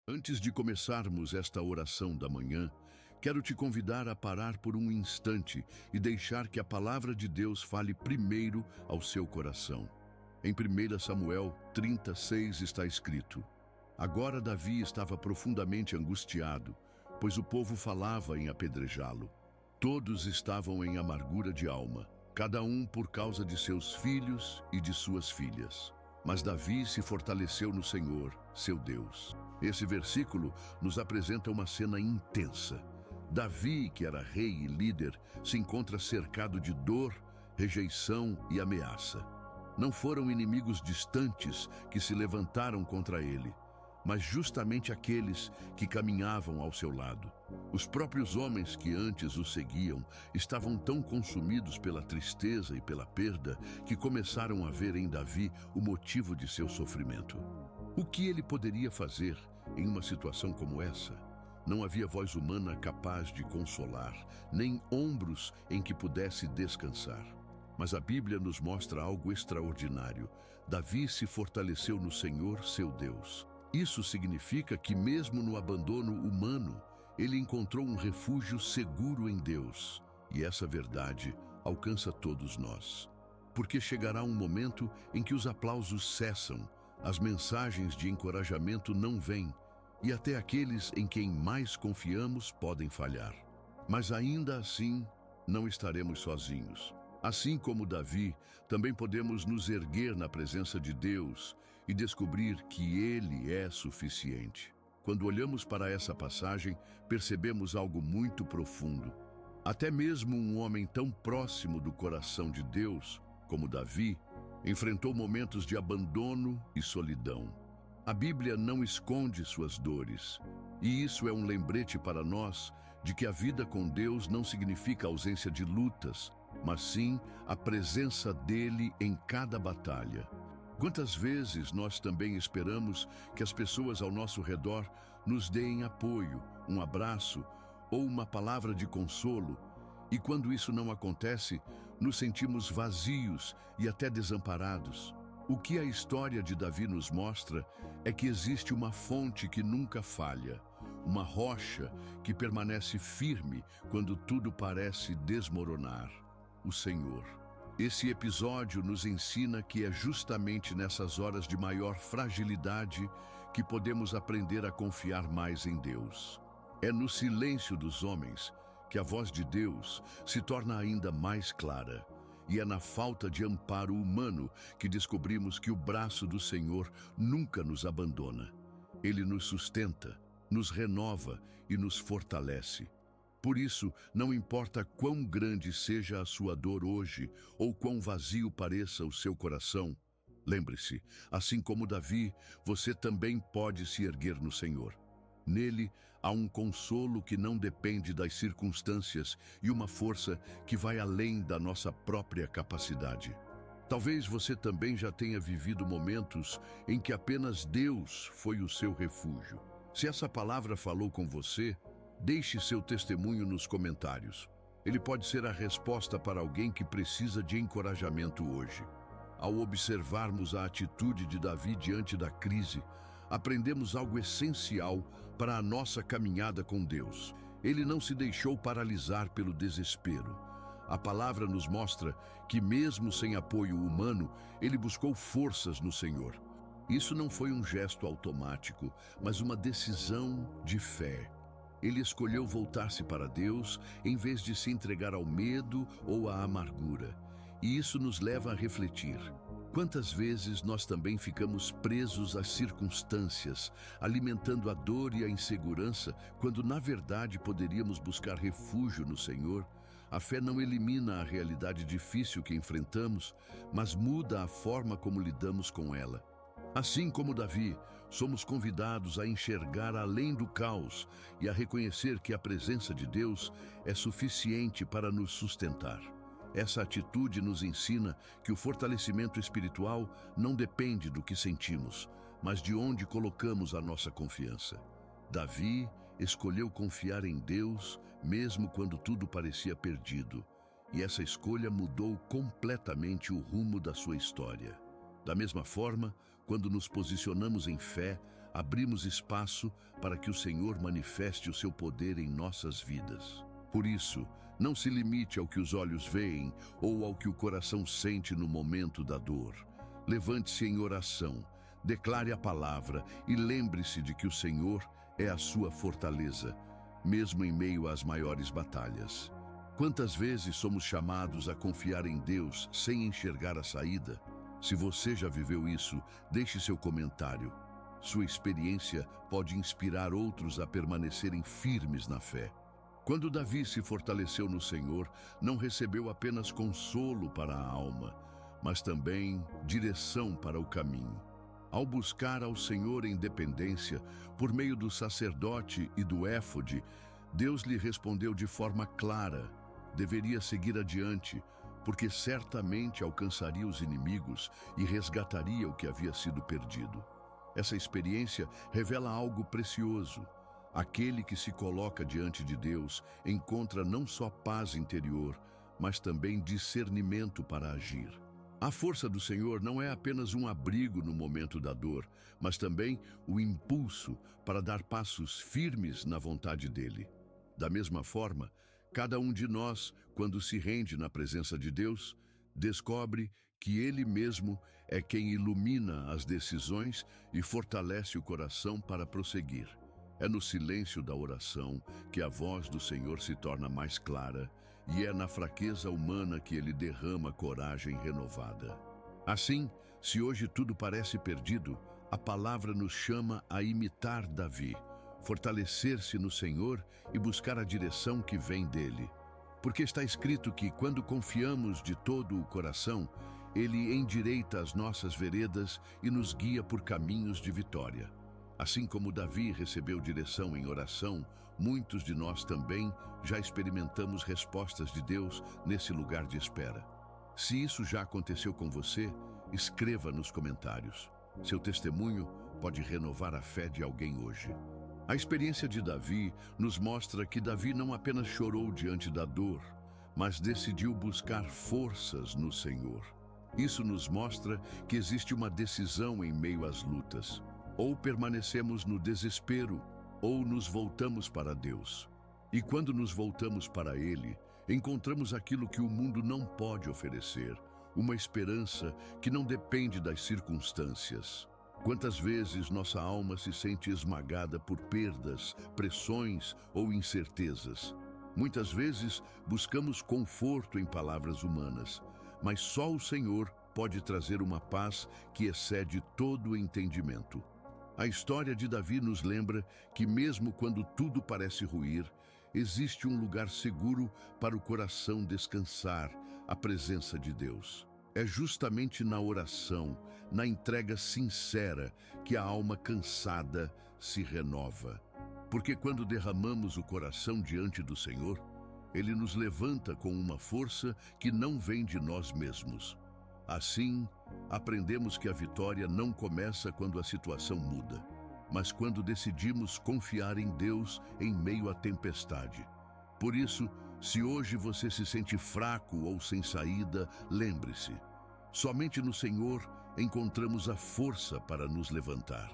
Antes de começarmos esta oração da manhã, quero te convidar a parar por um instante e deixar que a palavra de Deus fale primeiro ao seu coração. Em 1 Samuel 36 está escrito: Agora Davi estava profundamente angustiado, pois o povo falava em apedrejá-lo. Todos estavam em amargura de alma, cada um por causa de seus filhos e de suas filhas. Mas Davi se fortaleceu no Senhor, seu Deus. Esse versículo nos apresenta uma cena intensa. Davi, que era rei e líder, se encontra cercado de dor, rejeição e ameaça. Não foram inimigos distantes que se levantaram contra ele, mas justamente aqueles que caminhavam ao seu lado. Os próprios homens que antes o seguiam estavam tão consumidos pela tristeza e pela perda que começaram a ver em Davi o motivo de seu sofrimento. O que ele poderia fazer em uma situação como essa? Não havia voz humana capaz de consolar, nem ombros em que pudesse descansar. Mas a Bíblia nos mostra algo extraordinário. Davi se fortaleceu no Senhor, seu Deus. Isso significa que mesmo no abandono humano, ele encontrou um refúgio seguro em Deus. E essa verdade alcança todos nós. Porque chegará um momento em que os aplausos cessam, as mensagens de encorajamento não vêm, e até aqueles em quem mais confiamos podem falhar. Mas ainda assim, não estaremos sozinhos. Assim como Davi, também podemos nos erguer na presença de Deus e descobrir que Ele é suficiente. Quando olhamos para essa passagem, percebemos algo muito profundo. Até mesmo um homem tão próximo do coração de Deus, como Davi, enfrentou momentos de abandono e solidão. A Bíblia não esconde suas dores, e isso é um lembrete para nós de que a vida com Deus não significa ausência de lutas, mas sim a presença dele em cada batalha. Quantas vezes nós também esperamos que as pessoas ao nosso redor nos deem apoio, um abraço ou uma palavra de consolo, e quando isso não acontece, nos sentimos vazios e até desamparados. O que a história de Davi nos mostra é que existe uma fonte que nunca falha, uma rocha que permanece firme quando tudo parece desmoronar: o Senhor. Esse episódio nos ensina que é justamente nessas horas de maior fragilidade que podemos aprender a confiar mais em Deus. É no silêncio dos homens que a voz de Deus se torna ainda mais clara. E é na falta de amparo humano que descobrimos que o braço do Senhor nunca nos abandona. Ele nos sustenta, nos renova e nos fortalece. Por isso, não importa quão grande seja a sua dor hoje ou quão vazio pareça o seu coração, lembre-se, assim como Davi, você também pode se erguer no Senhor. Nele há um consolo que não depende das circunstâncias e uma força que vai além da nossa própria capacidade. Talvez você também já tenha vivido momentos em que apenas Deus foi o seu refúgio. Se essa palavra falou com você, deixe seu testemunho nos comentários. Ele pode ser a resposta para alguém que precisa de encorajamento hoje. Ao observarmos a atitude de Davi diante da crise, aprendemos algo essencial para a nossa caminhada com Deus. Ele não se deixou paralisar pelo desespero. A palavra nos mostra que, mesmo sem apoio humano, ele buscou forças no Senhor. Isso não foi um gesto automático, mas uma decisão de fé. Ele escolheu voltar-se para Deus em vez de se entregar ao medo ou à amargura. E isso nos leva a refletir. Quantas vezes nós também ficamos presos às circunstâncias, alimentando a dor e a insegurança, quando na verdade poderíamos buscar refúgio no Senhor? A fé não elimina a realidade difícil que enfrentamos, mas muda a forma como lidamos com ela. Assim como Davi, somos convidados a enxergar além do caos e a reconhecer que a presença de Deus é suficiente para nos sustentar. Essa atitude nos ensina que o fortalecimento espiritual não depende do que sentimos, mas de onde colocamos a nossa confiança. Davi escolheu confiar em Deus mesmo quando tudo parecia perdido, e essa escolha mudou completamente o rumo da sua história. Da mesma forma, quando nos posicionamos em fé, abrimos espaço para que o Senhor manifeste o seu poder em nossas vidas. Por isso, não se limite ao que os olhos veem ou ao que o coração sente no momento da dor. Levante-se em oração, declare a palavra e lembre-se de que o Senhor é a sua fortaleza, mesmo em meio às maiores batalhas. Quantas vezes somos chamados a confiar em Deus sem enxergar a saída? Se você já viveu isso, deixe seu comentário. Sua experiência pode inspirar outros a permanecerem firmes na fé. Quando Davi se fortaleceu no Senhor, não recebeu apenas consolo para a alma, mas também direção para o caminho. Ao buscar ao Senhor em dependência, por meio do sacerdote e do éfode, Deus lhe respondeu de forma clara: deveria seguir adiante, porque certamente alcançaria os inimigos e resgataria o que havia sido perdido. Essa experiência revela algo precioso. Aquele que se coloca diante de Deus encontra não só paz interior, mas também discernimento para agir. A força do Senhor não é apenas um abrigo no momento da dor, mas também o impulso para dar passos firmes na vontade dele. Da mesma forma, cada um de nós, quando se rende na presença de Deus, descobre que Ele mesmo é quem ilumina as decisões e fortalece o coração para prosseguir. É no silêncio da oração que a voz do Senhor se torna mais clara, e é na fraqueza humana que Ele derrama coragem renovada. Assim, se hoje tudo parece perdido, a palavra nos chama a imitar Davi, fortalecer-se no Senhor e buscar a direção que vem dele. Porque está escrito que, quando confiamos de todo o coração, Ele endireita as nossas veredas e nos guia por caminhos de vitória. Assim como Davi recebeu direção em oração, muitos de nós também já experimentamos respostas de Deus nesse lugar de espera. Se isso já aconteceu com você, escreva nos comentários. Seu testemunho pode renovar a fé de alguém hoje. A experiência de Davi nos mostra que Davi não apenas chorou diante da dor, mas decidiu buscar forças no Senhor. Isso nos mostra que existe uma decisão em meio às lutas. Ou permanecemos no desespero, ou nos voltamos para Deus. E quando nos voltamos para Ele, encontramos aquilo que o mundo não pode oferecer, uma esperança que não depende das circunstâncias. Quantas vezes nossa alma se sente esmagada por perdas, pressões ou incertezas? Muitas vezes buscamos conforto em palavras humanas, mas só o Senhor pode trazer uma paz que excede todo o entendimento. A história de Davi nos lembra que mesmo quando tudo parece ruir, existe um lugar seguro para o coração descansar, a presença de Deus. É justamente na oração, na entrega sincera, que a alma cansada se renova. Porque quando derramamos o coração diante do Senhor, Ele nos levanta com uma força que não vem de nós mesmos. Assim, aprendemos que a vitória não começa quando a situação muda, mas quando decidimos confiar em Deus em meio à tempestade. Por isso, se hoje você se sente fraco ou sem saída, lembre-se: somente no Senhor encontramos a força para nos levantar.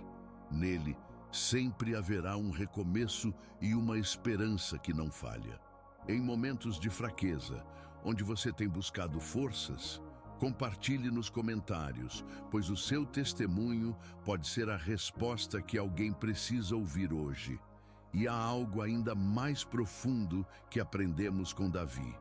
Nele, sempre haverá um recomeço e uma esperança que não falha. Em momentos de fraqueza, onde você tem buscado forças, compartilhe nos comentários, pois o seu testemunho pode ser a resposta que alguém precisa ouvir hoje. E há algo ainda mais profundo que aprendemos com Davi.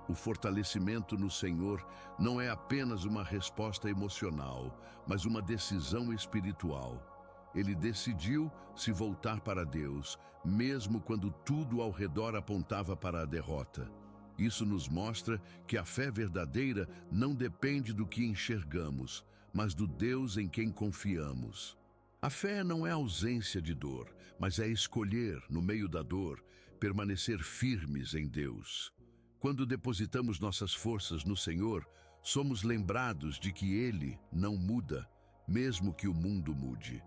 O fortalecimento no Senhor não é apenas uma resposta emocional, mas uma decisão espiritual. Ele decidiu se voltar para Deus, mesmo quando tudo ao redor apontava para a derrota. Isso nos mostra que a fé verdadeira não depende do que enxergamos, mas do Deus em quem confiamos. A fé não é ausência de dor, mas é escolher, no meio da dor, permanecer firmes em Deus. Quando depositamos nossas forças no Senhor, somos lembrados de que Ele não muda, mesmo que o mundo mude.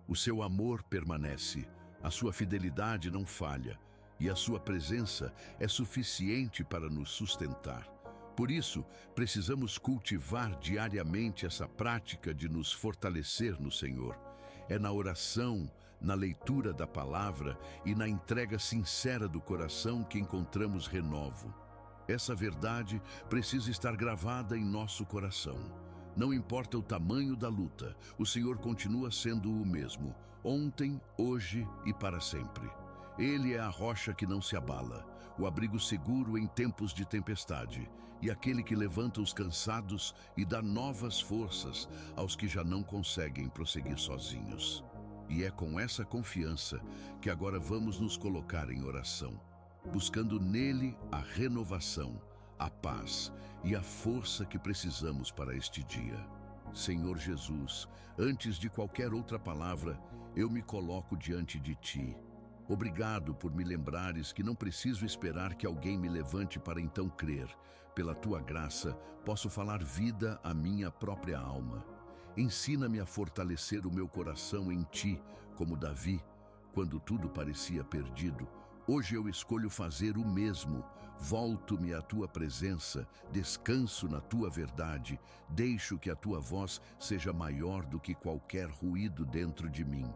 O seu amor permanece, a sua fidelidade não falha, e a sua presença é suficiente para nos sustentar. Por isso, precisamos cultivar diariamente essa prática de nos fortalecer no Senhor. É na oração, na leitura da palavra e na entrega sincera do coração que encontramos renovo. Essa verdade precisa estar gravada em nosso coração. Não importa o tamanho da luta, o Senhor continua sendo o mesmo, ontem, hoje e para sempre. Ele é a rocha que não se abala, o abrigo seguro em tempos de tempestade, e aquele que levanta os cansados e dá novas forças aos que já não conseguem prosseguir sozinhos. E é com essa confiança que agora vamos nos colocar em oração, buscando nele a renovação, a paz e a força que precisamos para este dia. Senhor Jesus, antes de qualquer outra palavra, eu me coloco diante de Ti. Obrigado por me lembrares que não preciso esperar que alguém me levante para então crer. Pela Tua graça, posso falar vida à minha própria alma. Ensina-me a fortalecer o meu coração em Ti, como Davi, quando tudo parecia perdido. Hoje eu escolho fazer o mesmo. Volto-me à Tua presença, descanso na Tua verdade, deixo que a Tua voz seja maior do que qualquer ruído dentro de mim.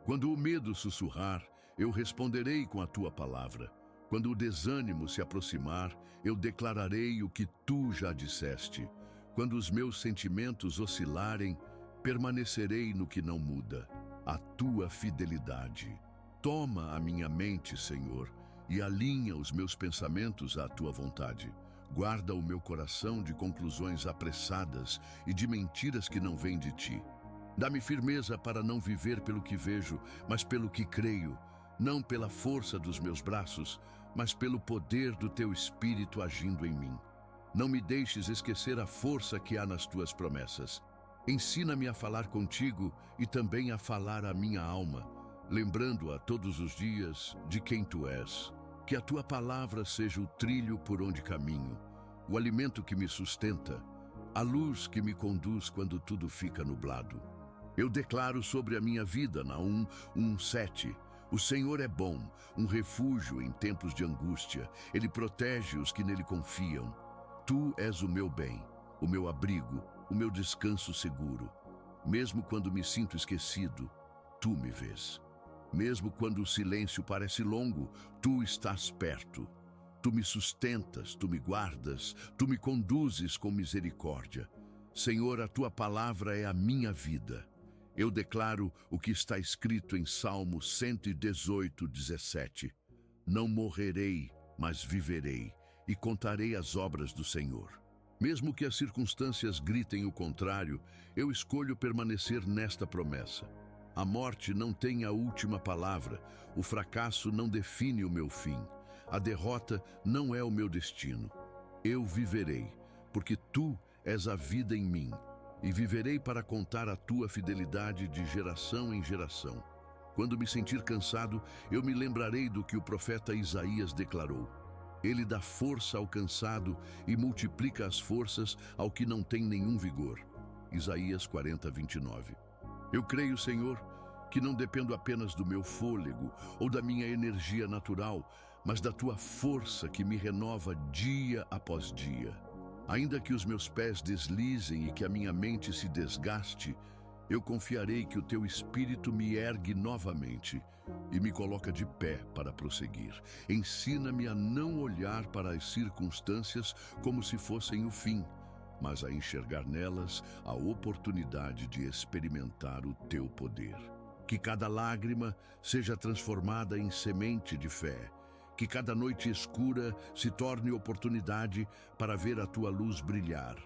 Quando o medo sussurrar, eu responderei com a Tua palavra. Quando o desânimo se aproximar, eu declararei o que Tu já disseste. Quando os meus sentimentos oscilarem, permanecerei no que não muda, a Tua fidelidade. Toma a minha mente, Senhor, e alinha os meus pensamentos à Tua vontade. Guarda o meu coração de conclusões apressadas e de mentiras que não vêm de Ti. Dá-me firmeza para não viver pelo que vejo, mas pelo que creio, não pela força dos meus braços, mas pelo poder do Teu Espírito agindo em mim. Não me deixes esquecer a força que há nas Tuas promessas. Ensina-me a falar contigo e também a falar à minha alma, lembrando-a todos os dias de quem Tu és. Que a Tua palavra seja o trilho por onde caminho, o alimento que me sustenta, a luz que me conduz quando tudo fica nublado. Eu declaro sobre a minha vida, Naum 1:7, o Senhor é bom, um refúgio em tempos de angústia. Ele protege os que nele confiam. Tu és o meu bem, o meu abrigo, o meu descanso seguro. Mesmo quando me sinto esquecido, Tu me vês. Mesmo quando o silêncio parece longo, Tu estás perto. Tu me sustentas, Tu me guardas, Tu me conduzes com misericórdia. Senhor, a Tua palavra é a minha vida. Eu declaro o que está escrito em Salmo 118:17. Não morrerei, mas viverei, e contarei as obras do Senhor. Mesmo que as circunstâncias gritem o contrário, eu escolho permanecer nesta promessa. A morte não tem a última palavra, o fracasso não define o meu fim, a derrota não é o meu destino. Eu viverei, porque Tu és a vida em mim, e viverei para contar a Tua fidelidade de geração em geração. Quando me sentir cansado, eu me lembrarei do que o profeta Isaías declarou. Ele dá força ao cansado e multiplica as forças ao que não tem nenhum vigor. Isaías 40:29. Eu creio, Senhor, que não dependo apenas do meu fôlego ou da minha energia natural, mas da Tua força que me renova dia após dia. Ainda que os meus pés deslizem e que a minha mente se desgaste, eu confiarei que o Teu Espírito me ergue novamente e me coloca de pé para prosseguir. Ensina-me a não olhar para as circunstâncias como se fossem o fim, mas a enxergar nelas a oportunidade de experimentar o Teu poder. Que cada lágrima seja transformada em semente de fé. Que cada noite escura se torne oportunidade para ver a Tua luz brilhar.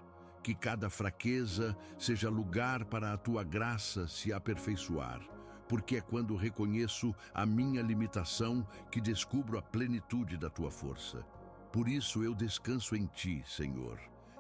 Que cada fraqueza seja lugar para a Tua graça se aperfeiçoar. Porque é quando reconheço a minha limitação que descubro a plenitude da Tua força. Por isso eu descanso em Ti, Senhor.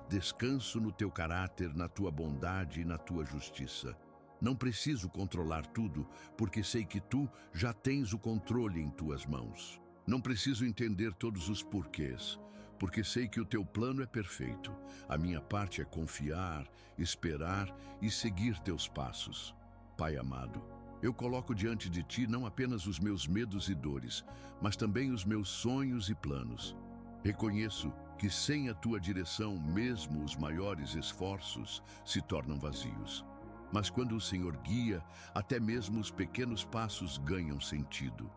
Descanso no Teu caráter, na Tua bondade e na Tua justiça. Não preciso controlar tudo, porque sei que Tu já tens o controle em Tuas mãos. Não preciso entender todos os porquês, porque sei que o Teu plano é perfeito. A minha parte é confiar, esperar e seguir Teus passos. Pai amado, eu coloco diante de Ti não apenas os meus medos e dores, mas também os meus sonhos e planos. Reconheço que sem a Tua direção, mesmo os maiores esforços se tornam vazios. Mas quando o Senhor guia, até mesmo os pequenos passos ganham sentido.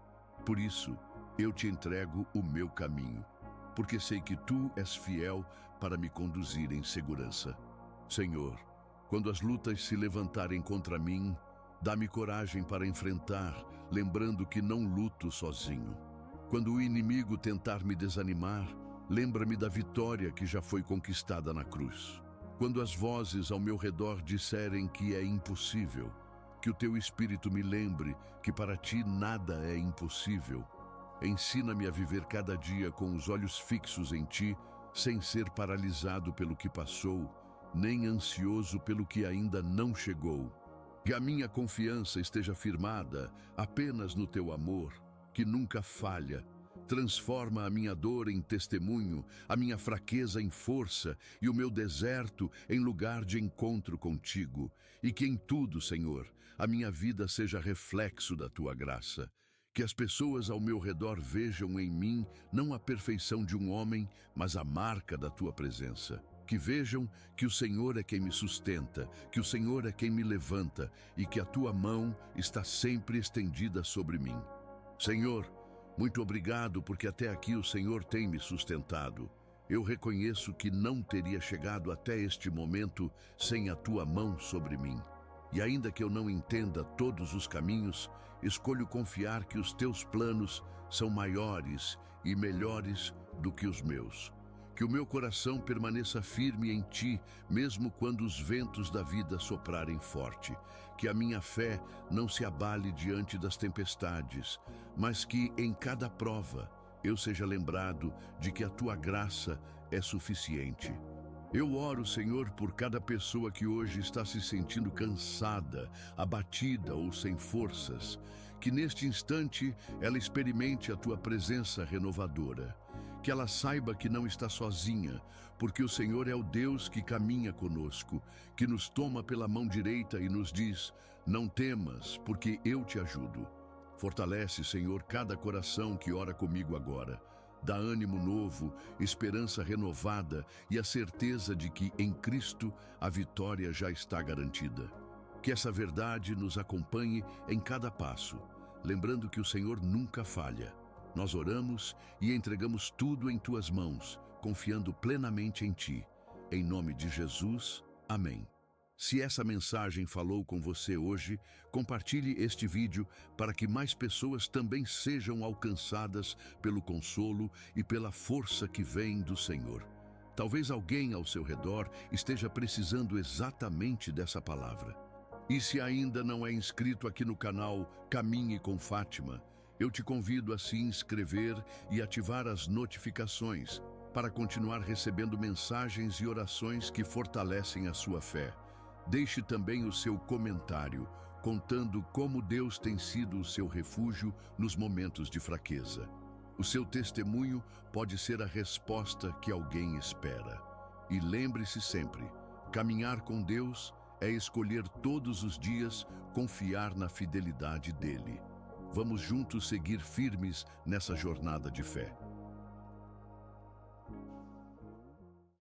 Por isso, eu te entrego o meu caminho, porque sei que tu és fiel para me conduzir em segurança. Senhor, quando as lutas se levantarem contra mim, dá-me coragem para enfrentar, lembrando que não luto sozinho. Quando o inimigo tentar me desanimar, lembra-me da vitória que já foi conquistada na cruz. Quando as vozes ao meu redor disserem que é impossível, que o teu Espírito me lembre que para ti nada é impossível. Ensina-me a viver cada dia com os olhos fixos em ti, sem ser paralisado pelo que passou, nem ansioso pelo que ainda não chegou. Que a minha confiança esteja firmada apenas no teu amor, que nunca falha. Transforma a minha dor em testemunho, a minha fraqueza em força e o meu deserto em lugar de encontro contigo. E que em tudo, Senhor, a minha vida seja reflexo da tua graça. Que as pessoas ao meu redor vejam em mim não a perfeição de um homem, mas a marca da tua presença. Que vejam que o Senhor é quem me sustenta, que o Senhor é quem me levanta e que a tua mão está sempre estendida sobre mim. Senhor, muito obrigado porque até aqui o Senhor tem me sustentado. Eu reconheço que não teria chegado até este momento sem a tua mão sobre mim. E ainda que eu não entenda todos os caminhos, escolho confiar que os teus planos são maiores e melhores do que os meus. Que o meu coração permaneça firme em ti, mesmo quando os ventos da vida soprarem forte. Que a minha fé não se abale diante das tempestades, mas que em cada prova eu seja lembrado de que a tua graça é suficiente. Eu oro, Senhor, por cada pessoa que hoje está se sentindo cansada, abatida ou sem forças. Que neste instante ela experimente a tua presença renovadora. Que ela saiba que não está sozinha, porque o Senhor é o Deus que caminha conosco, que nos toma pela mão direita e nos diz: não temas, porque eu te ajudo. Fortalece, Senhor, cada coração que ora comigo agora. Dá ânimo novo, esperança renovada e a certeza de que em Cristo a vitória já está garantida. Que essa verdade nos acompanhe em cada passo, lembrando que o Senhor nunca falha. Nós oramos e entregamos tudo em tuas mãos, confiando plenamente em ti. Em nome de Jesus, amém. Se essa mensagem falou com você hoje, compartilhe este vídeo para que mais pessoas também sejam alcançadas pelo consolo e pela força que vem do Senhor. Talvez alguém ao seu redor esteja precisando exatamente dessa palavra. E se ainda não é inscrito aqui no canal Caminhe com Fátima, eu te convido a se inscrever e ativar as notificações para continuar recebendo mensagens e orações que fortalecem a sua fé. Deixe também o seu comentário, contando como Deus tem sido o seu refúgio nos momentos de fraqueza. O seu testemunho pode ser a resposta que alguém espera. E lembre-se sempre, caminhar com Deus é escolher todos os dias confiar na fidelidade dele. Vamos juntos seguir firmes nessa jornada de fé.